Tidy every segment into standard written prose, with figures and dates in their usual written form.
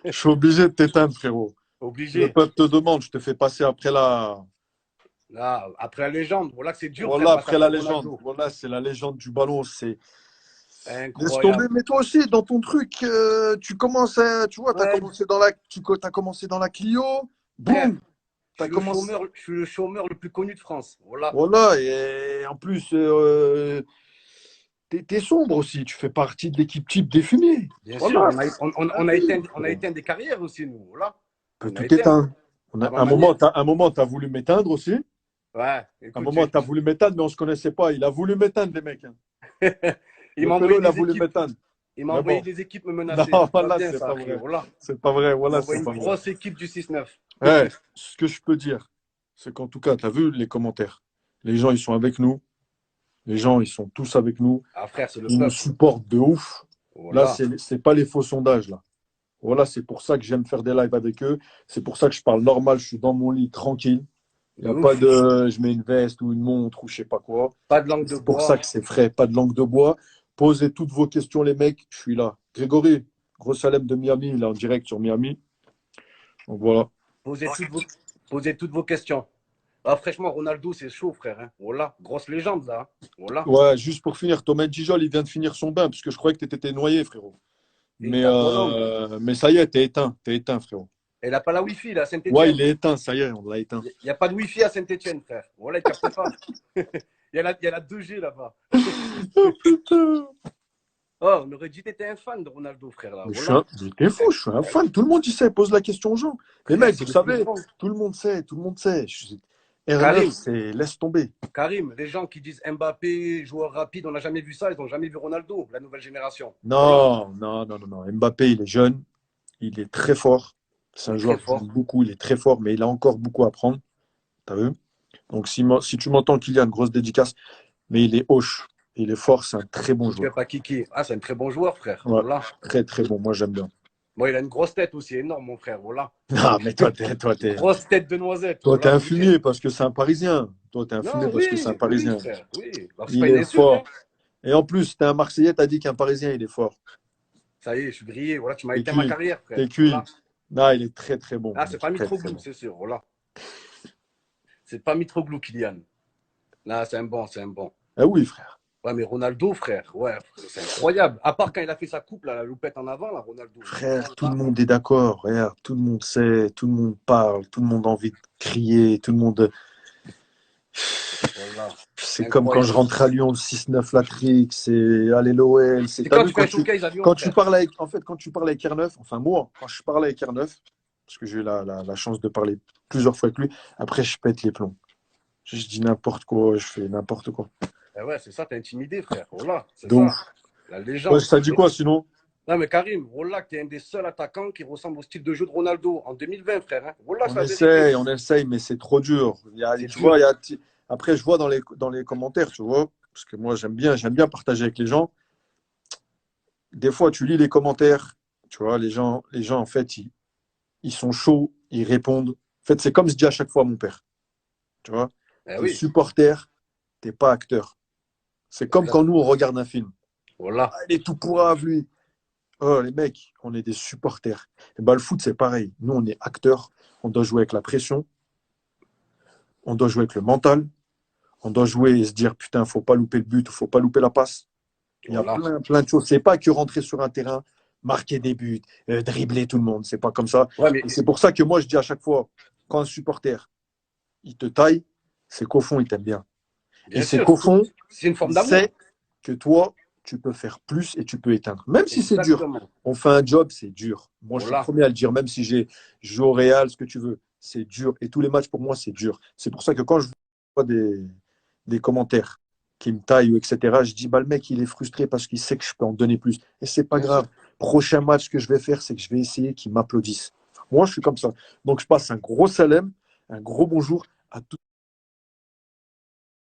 Je suis obligé de t'éteindre, frérot. Le Obligé. peuple te demande, je te fais passer après la. Là, après la légende, voilà que c'est dur, frère, Voilà, passer après la après légende. Ronaldo. Voilà, c'est la légende du ballon. C'est. Laisse tomber, Incroyable. mais toi aussi, dans ton truc, tu commences à. Tu vois, tu as Ouais, commencé dans la. As commencé dans la Clio. frère, Boum! Tu as commencé. je suis le chômeur le plus connu de France. Voilà. Voilà, et en plus, t'es sombre aussi. Tu fais partie de l'équipe type des fumiers. Bien sûr, Voilà. on a éteint des carrières aussi, nous. Voilà. On peut On a tout éteint. éteindre. À ma Un manière. un moment, tu as voulu m'éteindre aussi. Ouais, Un écoute, moment, tu as voulu m'éteindre, mais on ne se connaissait pas. Il a voulu m'éteindre, les mecs, hein. il Le m'a envoyé pélo, il a des voulu équipes. m'éteindre. Il m'a Mais envoyé bon, des équipes me non, menacer. C'est pas voilà, bien c'est ça, pas frère. vrai. Voilà. C'est pas vrai, Il m'a voilà, envoyé c'est une pas vrai. grosse équipe du 6-9. Ouais, ce que je peux dire, c'est qu'en tout cas, tu as vu les commentaires. Les gens, ils sont avec nous. Les gens, ils sont tous avec nous. Ah, frère, c'est le Ils nous peuple. supportent de ouf. Là, Voilà. c'est pas les faux sondages, là. Voilà, c'est pour ça que j'aime faire des lives avec eux. C'est pour ça que je parle normal. Je suis dans mon lit, tranquille. Il n'y De a pas ouf. de je mets une veste ou une montre ou je sais pas quoi. Pas de langue de C'est pour ça bois. que c'est frais, pas de langue de bois. Posez toutes vos questions, les mecs, je suis là. Grégory, Gros Salem de Miami, là en direct sur Miami. Donc voilà. Posez toutes vos, posez toutes vos questions. Ah, franchement, Ronaldo, c'est chaud, frère. Hein. Voilà. Grosse légende, là. Hein. Voilà. Ouais, juste pour finir, Thomas Gijol, il vient de finir son bain, parce que je croyais que tu étais noyé, frérot. Et il était à Colombe. Mais ça y est, t'es éteint, frérot. Et il n'a pas la Wi-Fi, là, à Ouais, Saint-Etienne. il est éteint, ça y est, on l'a éteint. Il n'y a pas de Wi-Fi à Saint-Etienne, frère. Voilà, il ne capte pas. Il y a la 2G là-bas. Oh putain! Oh, on aurait dit que tu étais un fan de Ronaldo, frère, là. Mais Voilà. t'es fou, je suis un fan. Tout le monde y sait, pose la question aux gens. Les Frère, mecs, vous c'est le plus savez, grand. tout le monde sait, tout le monde sait. R9, Karim, c'est laisse tomber. Karim, les gens qui disent Mbappé, joueur rapide, on n'a jamais vu ça, ils n'ont jamais vu Ronaldo, la nouvelle génération. Voilà. Non. Mbappé, il est jeune, il est très fort. C'est Il un est très joueur que j'aime fort. beaucoup, il est très fort, mais il a encore beaucoup à apprendre. T'as vu? Donc, si tu m'entends, Kylian, grosse dédicace, mais il est hoche, il est fort, c'est un très bon Big up joueur. à Kiki. Ah, c'est un très bon joueur, frère. Ouais, Voilà. très, très bon. Moi, j'aime bien. Bon, il a une grosse tête aussi, énorme, mon frère. Voilà. Ah, mais Grosse tête de noisette. toi, t'es Voilà, un faut le dire. fumier parce que c'est un Parisien. Toi, t'es un fumier Non, parce que c'est un oui, oui, Parisien. frère. Oui. Alors, c'est pas Il une est insulte, hein. fort. Et en plus, t'es un Marseillais, t'as dit qu'un Parisien, il est fort. Ça y est, je suis grillé. Voilà, tu m'as T'es éteint ma cuit. carrière, frère. T'es cuit. Voilà. Non, il est très, très bon. Ah, Il c'est est pas très, très Mitroglou, bon. c'est sûr. Voilà. C'est pas Mitroglou, Kylian. Là, c'est un bon, c'est un bon. Ah oui, frère. Ouais, mais Ronaldo, frère, ouais, c'est incroyable. À part quand il a fait sa coupe, là, la loupette en avant, là, Ronaldo. Mais sinon, Frère, tout le là, monde est d'accord. Regarde, tout le monde sait, tout le monde parle, tout le monde a envie de crier, tout le monde. voilà. C'est comme quand je Incroyable. rentre à Lyon, le 6-9 Latrix, c'est allez l'OL. C'est T'as quand vu tu fais un showcase à Lyon, quand tu frère. parles avec, en fait, quand tu parles avec R9, enfin moi, quand je parle avec R9, parce que j'ai eu la chance de parler plusieurs fois avec lui, après je pète les plombs. Je dis n'importe quoi, je fais n'importe quoi. Eh ouais, c'est ça, t'es intimidé, frère. Voilà, c'est Donc, ça. La ouais, légende. ça dit quoi sinon? Non, mais Karim, voilà, t'es un des seuls attaquants qui ressemble au style de jeu de Ronaldo en 2020, frère. Hein. Voilà, c'est la vérité. On essaye, mais c'est trop dur. C'est Tu vois, dur. après je vois dans les commentaires, tu vois, parce que moi j'aime bien partager avec les gens. Des fois, tu lis les commentaires, tu vois, les gens en fait, ils sont chauds, ils répondent. En fait, c'est comme je dis à chaque fois à mon père, tu vois, Eh t'es oui, supporter, t'es pas acteur. C'est comme quand exact. nous, on regarde un film. Voilà. Ah, il est tout pourrave, lui. Oh, les mecs, on est des supporters. Et ben, le foot, c'est pareil. Nous, on est acteurs. On doit jouer avec la pression. On doit jouer avec le mental. On doit jouer et se dire, putain, faut pas louper le but ou faut pas louper la passe. Il y a Voilà. plein de choses. C'est pas que rentrer sur un terrain, marquer des buts, dribbler tout le monde. C'est pas comme ça. Ouais, mais Et c'est pour ça que moi, je dis à chaque fois, quand un supporter, il te taille, c'est qu'au fond, il t'aime bien. Et bien c'est sûr, qu'au fond, c'est une forme il d'amour. sait que toi, tu peux faire plus et tu peux éteindre. Même si c'est dur. Exactement. On fait un job, c'est dur. Moi, je suis le Voilà. premier à le dire, même si j'ai joué au Real, ce que tu veux, c'est dur. Et tous les matchs, pour moi, c'est dur. C'est pour ça que quand je vois des commentaires qui me taillent, etc., je dis, bah, le mec, il est frustré parce qu'il sait que je peux en donner plus. Et c'est pas Bien sûr. grave. Prochain match que je vais faire, c'est que je vais essayer qu'ils m'applaudissent. Moi, je suis comme ça. Donc, je passe un gros salam, un gros bonjour à tous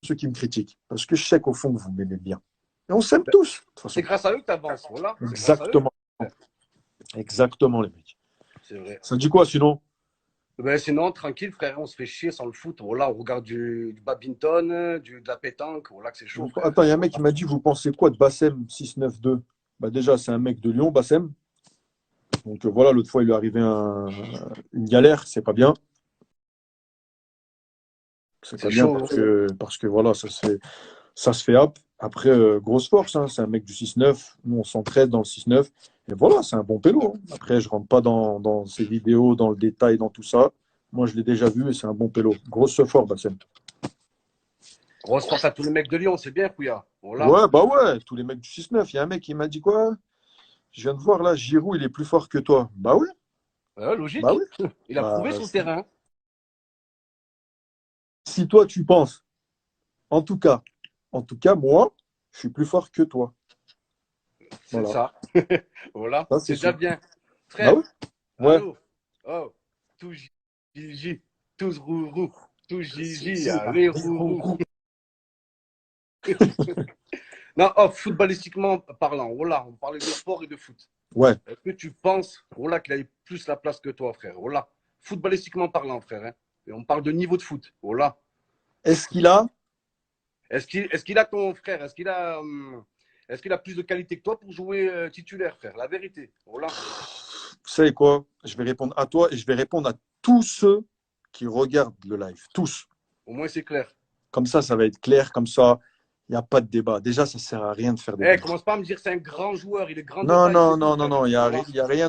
ceux qui me critiquent. Parce que je sais qu'au fond, vous m'aimez bien. Et on s'aime tous, de toute C'est façon. grâce à eux que tu avances. Voilà. C'est grâce à eux. Exactement. Exactement, les mecs. C'est vrai. Ça dit quoi sinon? Ben, sinon, tranquille, frère, on se fait chier sans le foot. Voilà, on regarde du badminton, de la pétanque. Voilà que c'est chaud, frère. Attends, il y a un mec qui Voilà. m'a dit, vous pensez quoi de Bassem 692? Bah déjà, c'est un mec de Lyon, Bassem. Donc voilà, l'autre fois, il lui est arrivé une galère, c'est pas bien. C'est pas C'est bien chaud. parce que voilà, ça se fait hop. Après, grosse force, hein, c'est un mec du 6-9. Nous, on s'entraide dans le 6-9. Et voilà, c'est un bon pélo, hein. Après, je rentre pas dans ces vidéos, dans le détail, dans tout ça. Moi, je l'ai déjà vu et c'est un bon pélo. Grosse force, Bassem. Grosse force à tous les mecs de Lyon, c'est bien, Kouya. Voilà. Ouais, bah ouais, tous les mecs du 6-9. Il y a un mec qui m'a dit quoi? Je viens de voir là, Giroud, il est plus fort que toi. Bah oui, Ouais, bah logique. oui. Il a Bah, prouvé sur le terrain. si toi tu penses, en tout cas, moi, je suis plus fort que toi. C'est Voilà, ça. Voilà. ça c'est C'est déjà sûr. bien. Bah oui, Frère, ouais. allô. Oh, tout Gigi, tous rourou. Tout Si, Gigi, si, allez, allez, rourou. Non, oh, footballistiquement parlant, voilà, on parlait de sport et de foot. ouais. Est-ce que tu penses, voilà, qu'il a plus la place que toi, frère? Voilà. Footballistiquement parlant, frère. Hein. Et on parle de niveau de foot. Voilà. Est-ce qu'il a? Est-ce qu'il a ton frère? Est-ce qu'il a plus de qualité que toi pour jouer titulaire, frère? La vérité. Voilà. Vous savez quoi? Je vais répondre à toi et je vais répondre à tous ceux qui regardent le live. Tous. Au moins, c'est clair. Comme ça va être clair. Comme ça, il n'y a pas de débat. Déjà, ça sert à rien de faire des Eh, débats. commence pas à me dire que c'est un grand joueur, il est grand de Non, taille, non, c'est tout, non, non, frère. non. Voilà. Il y a rien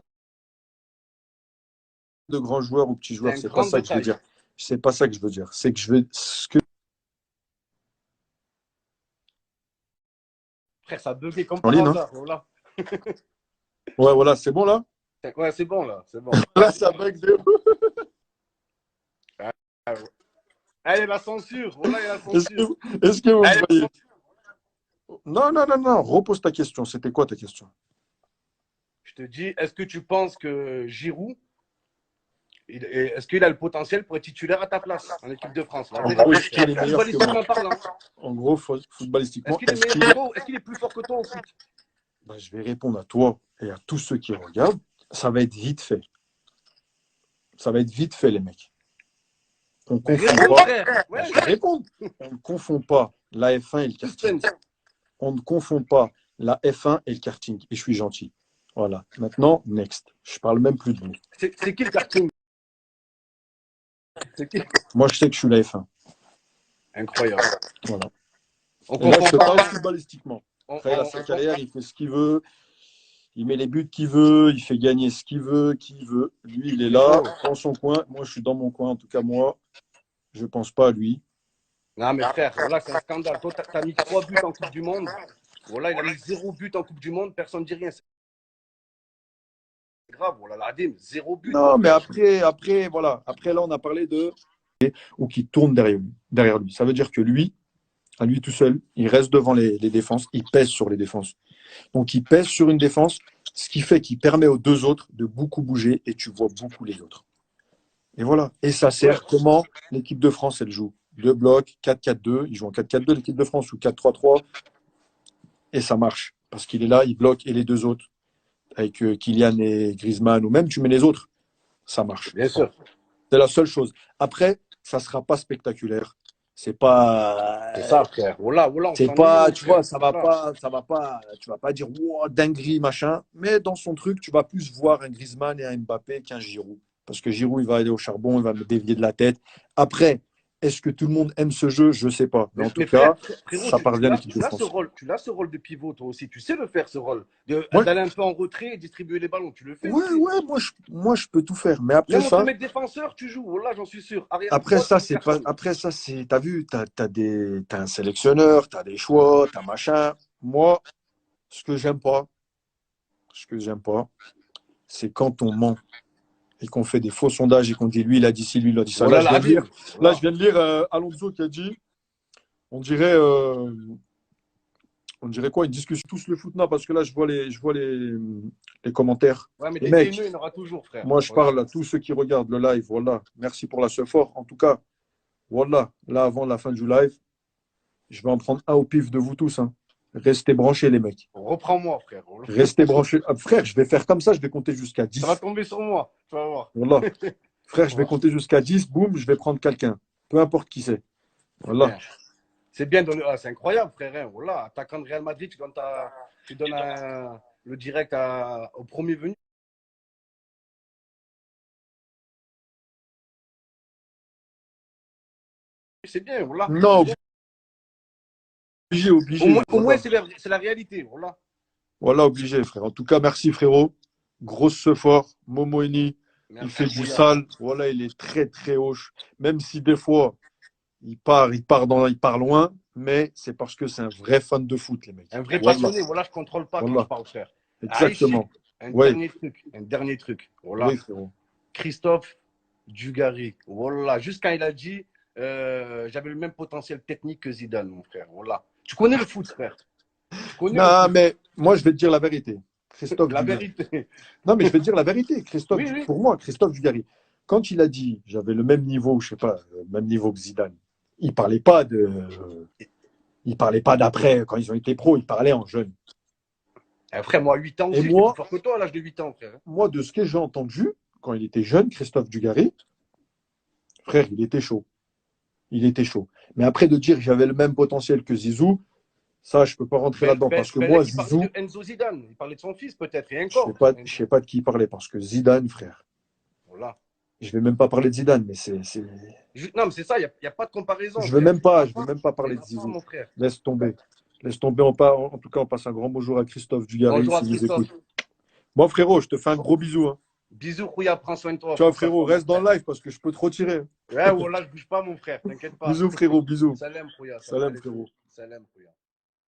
de grand joueur ou petit C'est joueur. un C'est pas grand ça de que je veux taille. dire. C'est pas ça que je veux dire. C'est que je veux. Frère, ça a bugué comme En par ligne, hein? hasard. Voilà. Ouais, voilà, c'est bon là? Ouais, c'est bon, là. C'est bon. Là, ça bug de Ah, ouais. Allez, la censure. Voilà, il y a la Est-ce censure. que, est-ce que vous me Allez, voyez? Non, non, non, non. Repose ta question. C'était quoi ta question? je te dis, est-ce que tu penses que Giroud, est-ce qu'il a le potentiel pour être titulaire à ta place en équipe de France? La En gros, vérité, est-ce frère. qu'il est meilleur que moi? Footballistiquement parlant. En gros, Est-ce footballistiquement, qu'il est est-ce meilleur qu'il que est... toi? Est-ce qu'il est plus fort que toi au foot? Ben, je vais répondre à toi et à tous ceux qui regardent. Ça va être vite fait. Ça va être vite fait, les mecs. On ne Ben, confond réponds, pas. frère. Ben, Ouais, je vais répondre. On ne confond pas la F1 et le karting. suspense. On ne confond pas la F1 et le karting. Et je suis gentil. Voilà. Maintenant, next. Je parle même plus de vous. C'est qui le karting? C'est qui? Moi, je sais que je suis la F1. Incroyable. Voilà. On Et là, je comprend te parle pas. footballistiquement. On, Après, il a on, sa on, carrière, il fait ce qu'il veut. Il met les buts qu'il veut, il fait gagner ce qu'il veut, qui il veut. Lui, il est là, Frérot. dans son coin. Moi, je suis dans mon coin. En tout cas, moi, je pense pas à lui. Non, mais frère, voilà, c'est un scandale. Toi, t'as mis 3 buts en Coupe du Monde. Voilà, il a mis 0 but en Coupe du Monde. Personne ne dit rien. C'est grave. Voilà, l'ADM, 0 but, mon Non, mais frère. après, voilà. Après, là, on a parlé de ou qui tourne derrière lui. Ça veut dire que lui, à lui tout seul, il reste devant les défenses, il pèse sur les défenses. Donc, il pèse sur une défense, ce qui fait qu'il permet aux deux autres de beaucoup bouger et tu vois beaucoup les autres. Et voilà. Et ça Ouais. sert comment l'équipe de France, elle joue. Deux blocs, 4-4-2. Ils jouent en 4-4-2, l'équipe de France, ou 4-3-3. Et ça marche. Parce qu'il est là, il bloque, et les deux autres, avec Kylian et Griezmann, ou même tu mets les autres, ça marche. Bien sûr. C'est la seule chose. Après, ça ne sera pas spectaculaire. C'est pas. C'est ça, frère. Voilà, voilà, on C'est s'ennuie, pas, mon tu frère. vois, Voilà. tu vas pas dire wow, dinguerie, machin, mais dans son truc, tu vas plus voir un Griezmann et un Mbappé qu'un Giroud. Parce que Giroud, il va aller au charbon, il va me dévier de la tête. Après, est-ce que tout le monde aime ce jeu? Je sais pas. Mais en tout Mais cas, frérot, ça parvient à l'équipe de ce France. rôle, ce rôle de pivot, toi aussi. Tu sais le faire, ce rôle. Ouais, D'aller un peu en retrait et distribuer les ballons. Tu le fais ouais, aussi. ouais, moi, je peux tout faire. Mais Même on te met défenseur, tu joues. Voilà, j'en suis sûr. Arrière droit, tu cartonnes. après ça, c'est, t'as vu, t'as un sélectionneur, t'as des choix, t'as machin. Moi, ce que j'aime pas, ce que j'aime pas, c'est quand on ment et qu'on fait des faux sondages et qu'on dit lui, il a dit ci, lui, il a dit ça. Voilà, la dîme. Là, je Voilà. viens de lire Alonso qui a dit, on dirait, on dirait quoi, une discussion tous le foot, non, parce que là, je vois les commentaires. Ouais, mais Les des mecs, haineux, il y en aura toujours, frère. moi, je Voilà. parle à tous ceux qui regardent le live, voilà. Merci pour la fort. En tout cas, voilà, là, avant la fin du live, je vais en prendre un au pif de vous tous, hein. Restez branchés, les mecs. Reprends-moi, frère. Restez branchés. Ah, frère, je vais faire comme ça, je vais compter jusqu'à Ça va 10. tomber sur moi. Tu vas voir. Voilà. Frère, je vais Voilà. compter jusqu'à 10. Boum, je vais prendre quelqu'un. Peu importe qui c'est. C'est Voilà. bien. C'est bien. C'est incroyable, frère. Hein. Voilà. Attaquant de Real Madrid, tu donnes le direct au premier venu. c'est bien, voilà. Non, C'est obligé, bien. obligé. Au moins Voilà. c'est la réalité, voilà. Voilà, obligé, frère. En tout cas, merci, frérot. Grosse ce fort. Momo Eni, il fait Merci, du Rouya. sale. Voilà, il est très, très hoche. Même si des fois, il part loin, mais c'est parce que c'est un vrai fan de foot, les mecs. Un vrai Voilà, passionné, voilà, je contrôle pas quand je voilà. parle, frère. Aïchik, Exactement. Oui, un dernier truc, oui, voilà. frérot. Christophe Dugarry, voilà. Juste quand il a dit, j'avais le même potentiel technique que Zidane, mon frère, voilà. Tu connais le foot, frère. Tu connais le Non, foot. mais moi, je vais te dire la vérité. Christophe La Dugarry. vérité. Non, mais je vais te dire la vérité. Oui, oui. Pour moi, Christophe Dugarry, quand il a dit j'avais le même niveau, je sais pas, le même niveau que Zidane, il parlait pas de, il parlait pas d'après quand ils ont été pros, il parlait en jeune. Après, moi, 8 ans Et aussi, j'étais plus moi, fort que toi à l'âge de 8 ans, frère. moi, de ce que j'ai entendu quand il était jeune, Christophe Dugarry, frère, il était chaud. Il était chaud. Mais après de dire que j'avais le même potentiel que Zizou, ça, je peux pas rentrer là-dedans parce que moi, Belek, il parlait de Zizou, Enzo Zidane. Il parlait de son fils, peut-être, et encore. je sais pas de qui il parlait parce que Zidane, frère, Voilà. je vais même pas parler de Zidane, mais Non, mais c'est ça, il n'y a pas de comparaison, je veux frère. même pas, je Il veux même pas n'y parler en de a pas, Zizou. mon frère. Laisse tomber. Laisse tomber. En tout cas, on passe un grand bonjour à Christophe Dugarry Bonjour à s'il nous Christophe. écoute. Bon, frérot, je te fais un gros bisou. Hein. Bisous, Rouya, prends soin de toi. Ciao, Pense à frérot, toi, mon reste dans frère. le live parce que je peux trop tirer. Ouais, voilà, je bouge pas, mon frère, t'inquiète pas. Bisous, frérot, bisous. Salam, Rouya. Salam Salam, alaikum. frérot. Salam, Rouya.